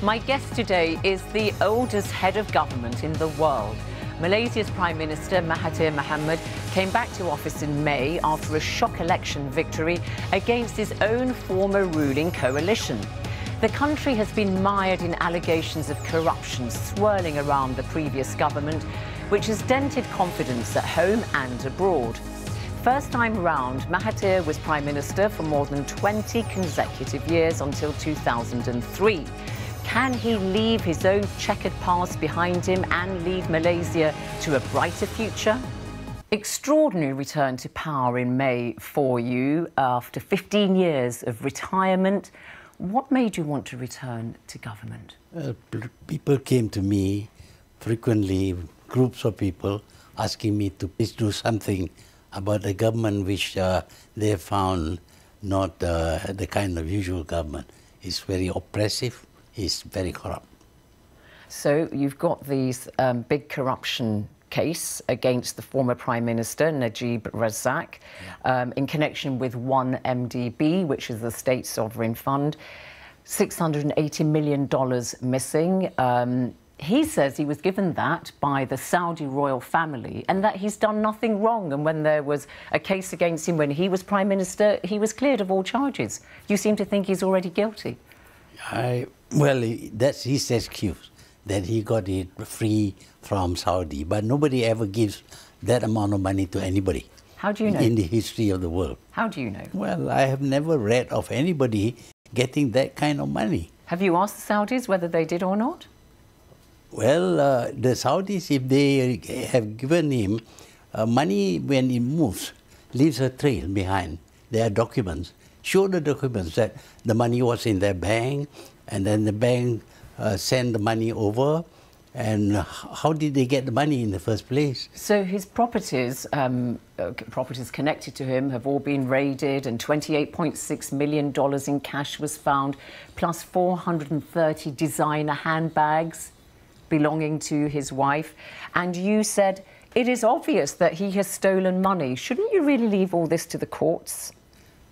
My guest today is the oldest head of government in the world. Malaysia's Prime Minister Mahathir Mohamad came back to office in May after a shock election victory against his own former ruling coalition. The country has been mired in allegations of corruption swirling around the previous government, which has dented confidence at home and abroad. First time round, Mahathir was Prime Minister for more than 20 consecutive years until 2003. Can he leave his own checkered past behind him and lead Malaysia to a brighter future? Extraordinary return to power in May for you after 15 years of retirement. What made you want to return to government? People came to me frequently, groups of people, asking me to please do something about the government which they found not the kind of usual government. It's very oppressive. Is very corrupt. So you've got these big corruption case against the former Prime Minister, Najib Razak, in connection with 1MDB, which is the State Sovereign Fund. $680 million missing. He says he was given that by the Saudi royal family and that he's done nothing wrong. And when there was a case against him when he was Prime Minister, he was cleared of all charges. You seem to think he's already guilty. Well, that's his excuse, that he got it free from Saudi. But nobody ever gives that amount of money to anybody. How do you know? In the history of the world. How do you know? Well, I have never read of anybody getting that kind of money. Have you asked the Saudis whether they did or not? Well, the Saudis, if they have given him money when it moves, leaves a trail behind. There are documents. Show the documents that the money was in their bank, and then the bank sent the money over. And how did they get the money in the first place? So his properties, properties connected to him, have all been raided, and $28.6 million in cash was found, plus 430 designer handbags belonging to his wife. And you said it is obvious that he has stolen money. Shouldn't you really leave all this to the courts?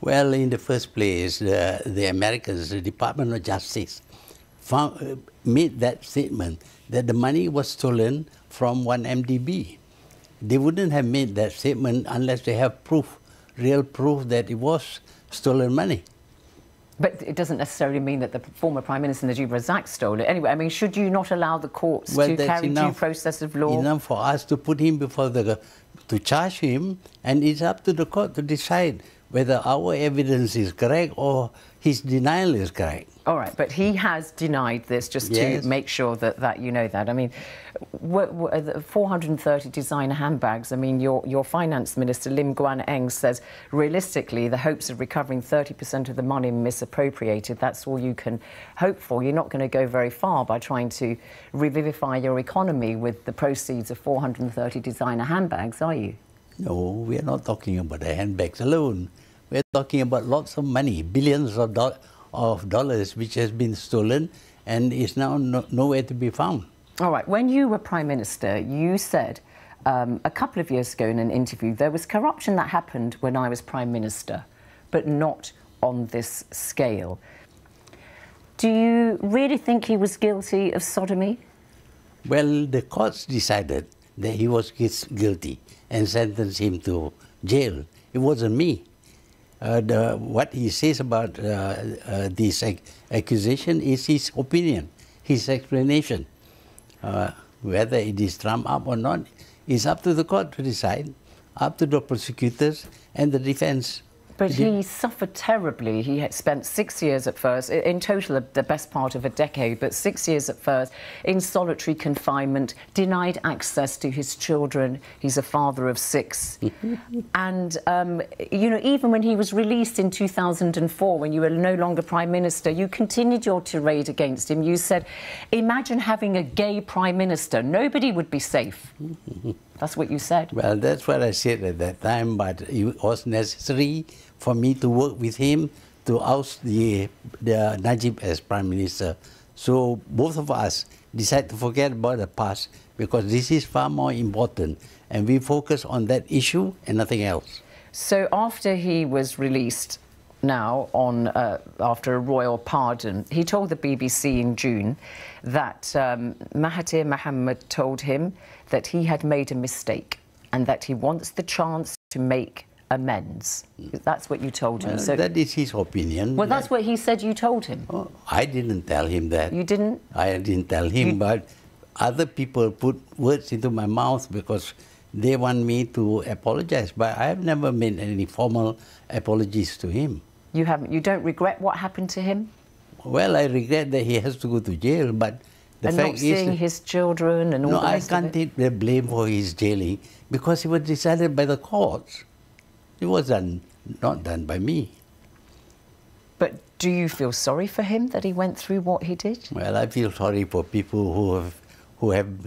Well, in the first place, the Americans, the Department of Justice, made that statement that the money was stolen from 1MDB. They wouldn't have made that statement unless they have proof, real proof that it was stolen money. But it doesn't necessarily mean that the former Prime Minister Najib Razak stole it. Anyway, I mean, should you not allow the courts to carry due process of law? Enough for us to put him before to charge him, and it's up to the court to decide whether our evidence is correct or his denial is correct. All right, but he has denied this, just to make sure that you know that. I mean, 430 designer handbags. I mean, your finance minister, Lim Guan Eng, says realistically the hopes of recovering 30% of the money misappropriated, that's all you can hope for. You're not going to go very far by trying to revivify your economy with the proceeds of 430 designer handbags, are you? No, we are not talking about the handbags alone. We are talking about lots of money, billions of dollars, which has been stolen and is now nowhere to be found. All right. When you were Prime Minister, you said a couple of years ago in an interview, there was corruption that happened when I was Prime Minister, but not on this scale. Do you really think he was guilty of sodomy? Well, the courts decided that he was guilty and sentenced him to jail. It wasn't me. What he says about this accusation is his opinion, his explanation. Whether it is trumped up or not is up to the court to decide, up to the prosecutors and the defense. But he suffered terribly. He had spent 6 years at first, in total the best part of a decade, but 6 years at first in solitary confinement, denied access to his children. He's a father of 6. And, you know, even when he was released in 2004, when you were no longer Prime Minister, you continued your tirade against him. You said, imagine having a gay Prime Minister. Nobody would be safe. That's what you said. Well, that's what I said at that time, but it was necessary for me to work with him to oust the Najib as Prime Minister. So both of us decided to forget about the past because this is far more important and we focus on that issue and nothing else. So after he was released now on after a royal pardon. He told the BBC in June that Mahathir Mohamad told him that he had made a mistake and that he wants the chance to make amends. That's what you told him. Well, so that is his opinion. Well, that's what he said you told him. Oh, I didn't tell him that. You didn't? I didn't tell him, but other people put words into my mouth because they want me to apologize. But I have never made any formal apologies to him. You haven't? You don't regret what happened to him? Well, I regret that he has to go to jail, but the and fact not seeing his children and all no, the rest I can't of it? take the blame for his jailing because it was decided by the courts. It was not done by me. But do you feel sorry for him that he went through what he did? Well, I feel sorry for people who have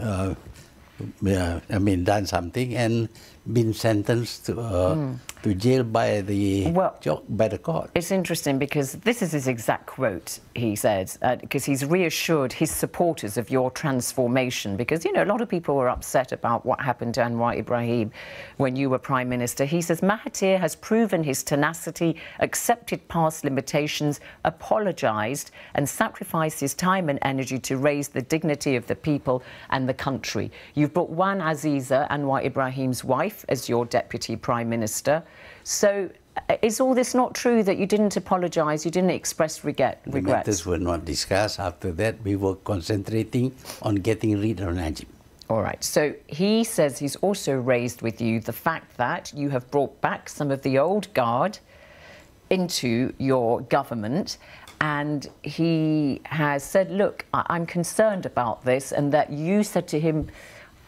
done something and been sentenced to jail by the court. It's interesting because this is his exact quote, he said, because he's reassured his supporters of your transformation, because, you know, a lot of people were upset about what happened to Anwar Ibrahim when you were Prime Minister. He says Mahathir has proven his tenacity, accepted past limitations, apologised and sacrificed his time and energy to raise the dignity of the people and the country. You've brought Wan Aziza, Anwar Ibrahim's wife, as your Deputy Prime Minister. So is all this not true, that you didn't apologise, you didn't express regrets? The matters were not discussed. After that, we were concentrating on getting rid of Najib. All right. So he says he's also raised with you the fact that you have brought back some of the old guard into your government. And he has said, look, I'm concerned about this, and that you said to him,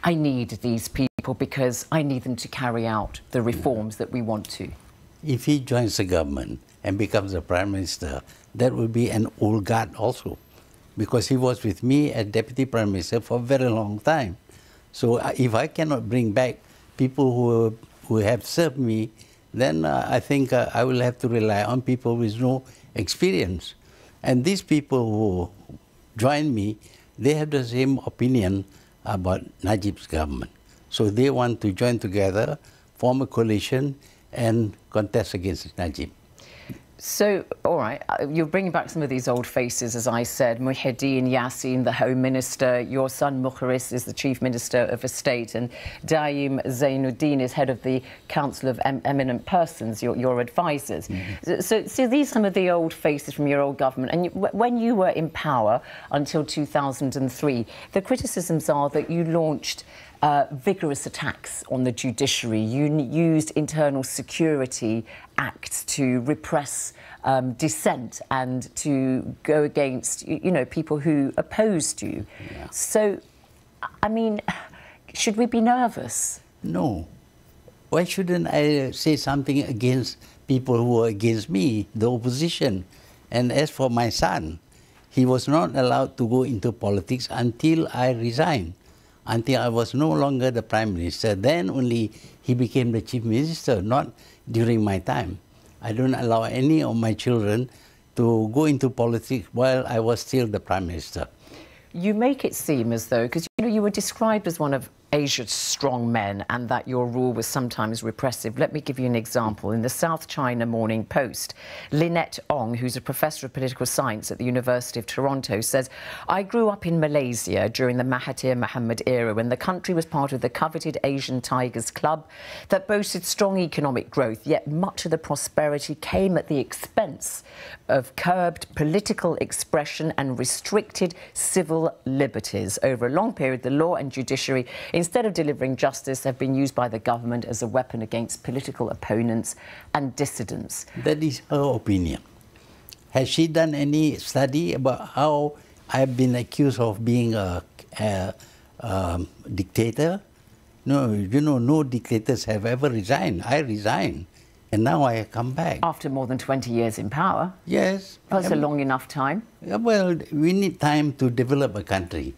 I need these people because I need them to carry out the reforms that we want to. If he joins the government and becomes the Prime Minister, that will be an old guard also, because he was with me as Deputy Prime Minister for a very long time. So if I cannot bring back people who have served me, then I think I will have to rely on people with no experience. And these people who join me, they have the same opinion about Najib's government. So they want to join together, form a coalition, and contest against Najib. So, all right, you're bringing back some of these old faces, as I said. Muhyiddin Yassin, the Home Minister. Your son, Mukhris, is the Chief Minister of a State. And Daim Zainuddin is head of the Council of Eminent Persons, your advisors. Mm-hmm. So these are some of the old faces from your old government. And when you were in power until 2003, the criticisms are that you launched vigorous attacks on the judiciary. You used internal security acts to repress dissent and to go against, you know, people who opposed you. Yeah. So, I mean, should we be nervous? No. Why shouldn't I say something against people who are against me, the opposition? And as for my son, he was not allowed to go into politics until I resigned. Until I was no longer the Prime Minister. Then only he became the Chief Minister, not during my time. I don't allow any of my children to go into politics while I was still the Prime Minister. You make it seem as though, because you know you were described as one of Asia's strong men and that your rule was sometimes repressive. Let me give you an example. In the South China Morning Post, Lynette Ong, who's a professor of political science at the University of Toronto, says, I grew up in Malaysia during the Mahathir Mohamad era when the country was part of the coveted Asian Tigers Club that boasted strong economic growth, yet much of the prosperity came at the expense of curbed political expression and restricted civil liberties. Over a long period, the law and judiciary, instead of delivering justice, have been used by the government as a weapon against political opponents and dissidents. That is her opinion. Has she done any study about how I've been accused of being a dictator? No, you know, no dictators have ever resigned. I resigned, and now I come back. After more than 20 years in power? Yes. That's a long enough time. Well, we need time to develop a country.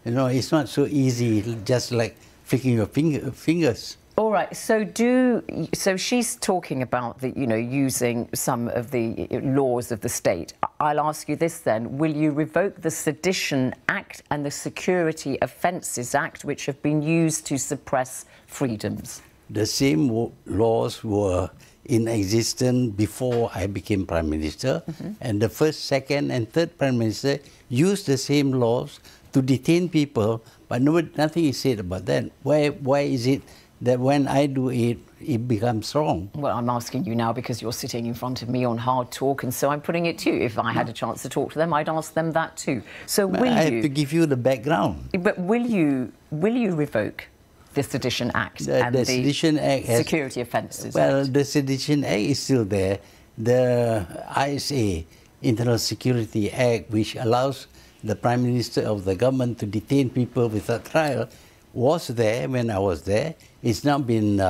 You know, it's not so easy, just like flicking your fingers. All right. So she's talking about the, you know, using some of the laws of the state. I'll ask you this then: will you revoke the Sedition Act and the Security Offences Act, which have been used to suppress freedoms? The same laws were in existence before I became Prime Minister. And the first, second, and third Prime Minister used the same laws to detain people, but nothing is said about that. Why is it that when I do it, it becomes wrong? Well, I'm asking you now because you're sitting in front of me on Hard Talk, and so I'm putting it to you. If I had a chance to talk to them, I'd ask them that too. So will I have to give you the background. But will you revoke the Sedition Act and the Sedition Act Security Offences Well, Act? the Sedition Act is still there. The ISA, Internal Security Act, which allows the Prime Minister of the government to detain people without trial, was there when I was there. It's now been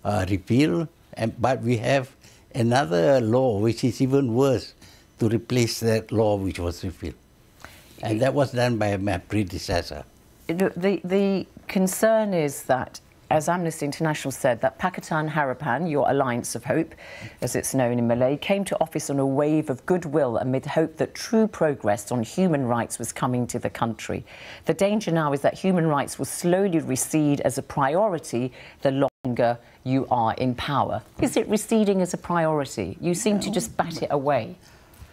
repealed, but we have another law which is even worse to replace that law which was repealed. And that was done by my predecessor. The concern is that, as Amnesty International said, that Pakatan Harapan, your Alliance of Hope, as it's known in Malay, came to office on a wave of goodwill amid hope that true progress on human rights was coming to the country. The danger now is that human rights will slowly recede as a priority the longer you are in power. Is it receding as a priority? You seem to just bat it away.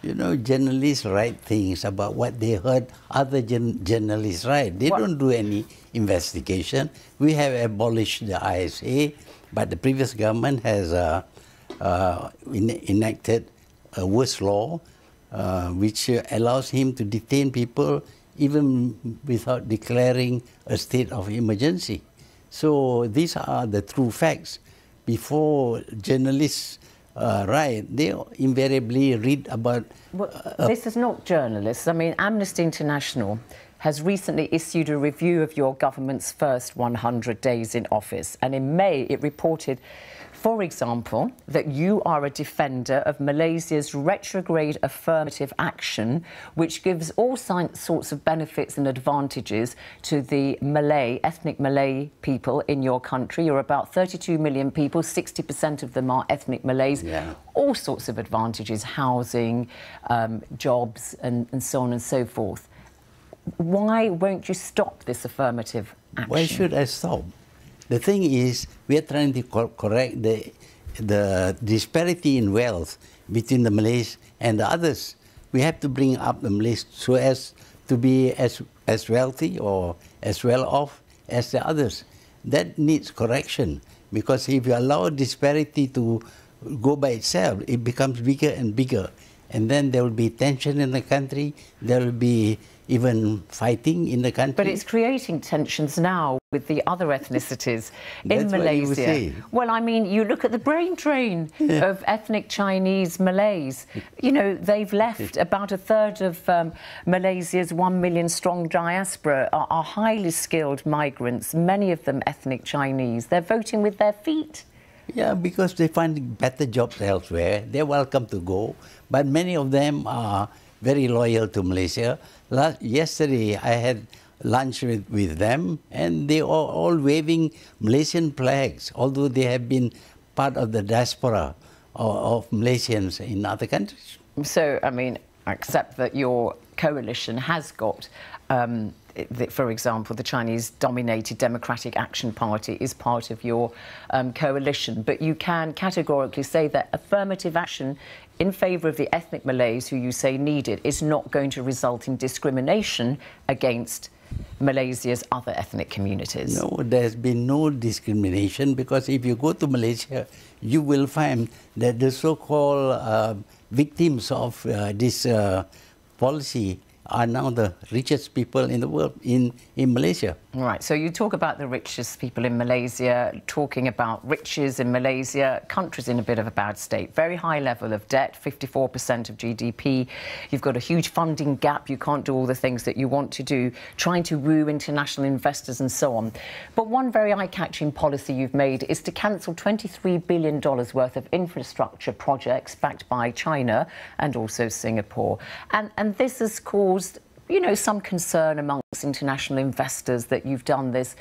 You know, journalists write things about what they heard other journalists write. They don't do any investigation. We have abolished the ISA, but the previous government has enacted a worse law, which allows him to detain people even without declaring a state of emergency. So these are the true facts. Before journalists write, they invariably read about... This is not journalists. I mean, Amnesty International has recently issued a review of your government's first 100 days in office. And in May, it reported, for example, that you are a defender of Malaysia's retrograde affirmative action, which gives all sorts of benefits and advantages to the ethnic Malay people in your country. You're about 32 million people, 60% of them are ethnic Malays. Yeah. All sorts of advantages, housing, jobs, and so on and so forth. Why won't you stop this affirmative action? Why should I stop? The thing is, we are trying to correct the disparity in wealth between the Malays and the others. We have to bring up the Malays so as to be as wealthy or as well off as the others. That needs correction, because if you allow disparity to go by itself, it becomes bigger and bigger. And then there will be tension in the country, there will be even fighting in the country. But it's creating tensions now with the other ethnicities in That's Malaysia. what you would say. Well, I mean, you look at the brain drain of ethnic Chinese Malays. You know, they've left. About a third of Malaysia's 1 million strong diaspora are highly skilled migrants, many of them ethnic Chinese. They're voting with their feet. Yeah, because they find better jobs elsewhere. They're welcome to go. But many of them are very loyal to Malaysia. Yesterday, I had lunch with them, and they are all waving Malaysian flags, although they have been part of the diaspora of Malaysians in other countries. So, I mean, accept that your coalition has got, for example, the Chinese-dominated Democratic Action Party is part of your coalition, but you can categorically say that affirmative action in favour of the ethnic Malays who you say need it is not going to result in discrimination against Malaysia's other ethnic communities. No, there's been no discrimination, because if you go to Malaysia, you will find that the so-called victims of this policy are now the richest people in the world, in Malaysia. Right, so you talk about the richest people in Malaysia, talking about riches in Malaysia. Country's in a bit of a bad state. Very high level of debt, 54% of GDP. You've got a huge funding gap. You can't do all the things that you want to do, trying to woo international investors and so on. But one very eye-catching policy you've made is to cancel $23 billion worth of infrastructure projects backed by China and also Singapore. And this has caused, you know, some concern amongst international investors that you've done this.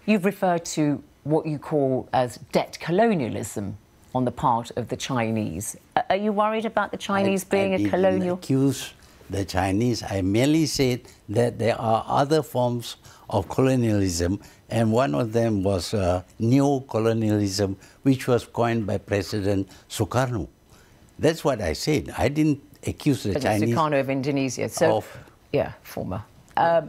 You've referred to what you call as debt colonialism on the part of the Chinese. Are you worried about the Chinese being a colonial? I didn't accuse the Chinese. I merely said that there are other forms of colonialism, and one of them was neo-colonialism, which was coined by President Sukarno. That's what I said. I didn't accuse the Chinese. Sukarno of Indonesia. So, yeah, former. Are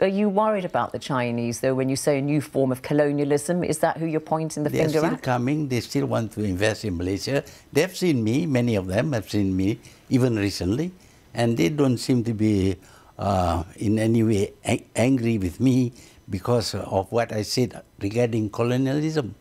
you worried about the Chinese, though, when you say a new form of colonialism? Is that who you're pointing the finger at? They're still coming. They still want to invest in Malaysia. They've seen me. Many of them have seen me, even recently. And they don't seem to be in any way angry with me because of what I said regarding colonialism.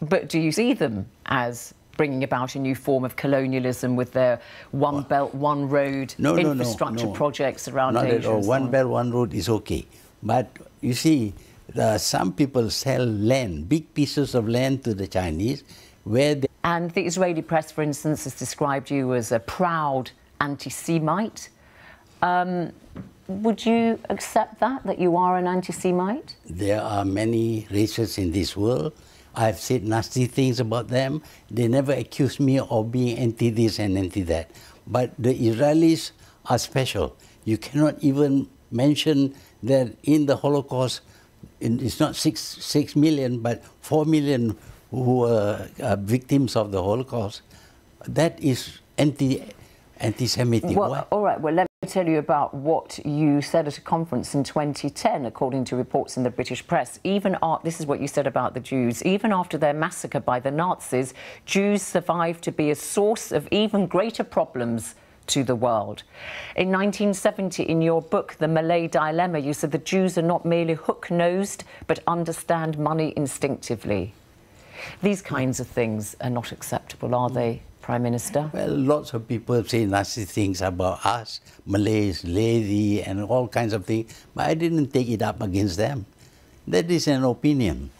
But do you see them as bringing about a new form of colonialism with their one belt, one road infrastructure projects around Asia? Not at all. One belt, one road is okay. But you see, some people sell land, big pieces of land to the Chinese, where they... And the Israeli press, for instance, has described you as a proud anti-Semite. Would you accept that you are an anti-Semite? There are many races in this world. I've said nasty things about them. They never accused me of being anti-this and anti-that. But the Israelis are special. You cannot even mention that in the Holocaust, it's not 6 million, but 4 million who were victims of the Holocaust. That is anti-Semitic. Well, all right, well, let me tell you about what you said at a conference in 2010, according to reports in the British press. This is what you said about the Jews. Even after their massacre by the Nazis, Jews survived to be a source of even greater problems to the world. In 1970, in your book, The Malay Dilemma, you said the Jews are not merely hook-nosed, but understand money instinctively. These kinds of things are not acceptable, are they, Prime Minister? Well, lots of people say nasty things about us, Malays, lazy, and all kinds of things, but I didn't take it up against them. That is an opinion,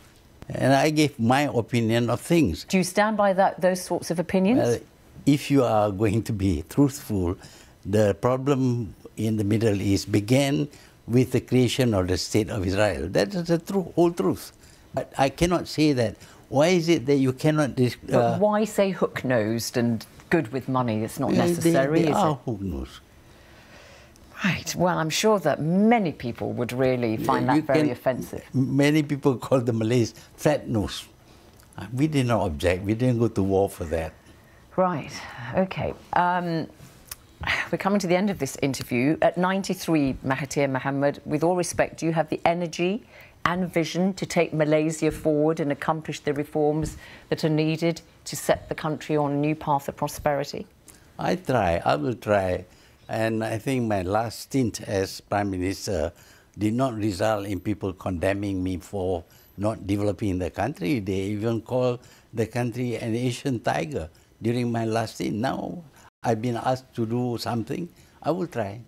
and I gave my opinion of things. Do you stand by those sorts of opinions? Well, if you are going to be truthful, the problem in the Middle East began with the creation of the State of Israel. That is the whole truth. But I cannot say that. Why is it that you cannot... But why say hook-nosed and good with money? It's not necessary, they is are it? hook-nosed. Right. Well, I'm sure that many people would really find that very offensive. Many people call the Malays fat-nosed. We did not object. We didn't go to war for that. Right. OK. We're coming to the end of this interview. At 93, Mahathir Mohamad, with all respect, do you have the energy and vision to take Malaysia forward and accomplish the reforms that are needed to set the country on a new path of prosperity? I will try. And I think my last stint as Prime Minister did not result in people condemning me for not developing the country. They even called the country an Asian tiger during my last stint. Now I've been asked to do something. I will try.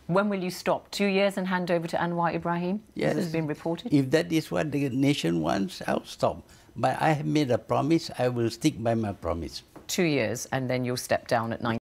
When will you stop? 2 years and hand over to Anwar Ibrahim? Yes. As has been reported? If that is what the nation wants, I'll stop. But I have made a promise. I will stick by my promise. 2 years and then you'll step down at 90.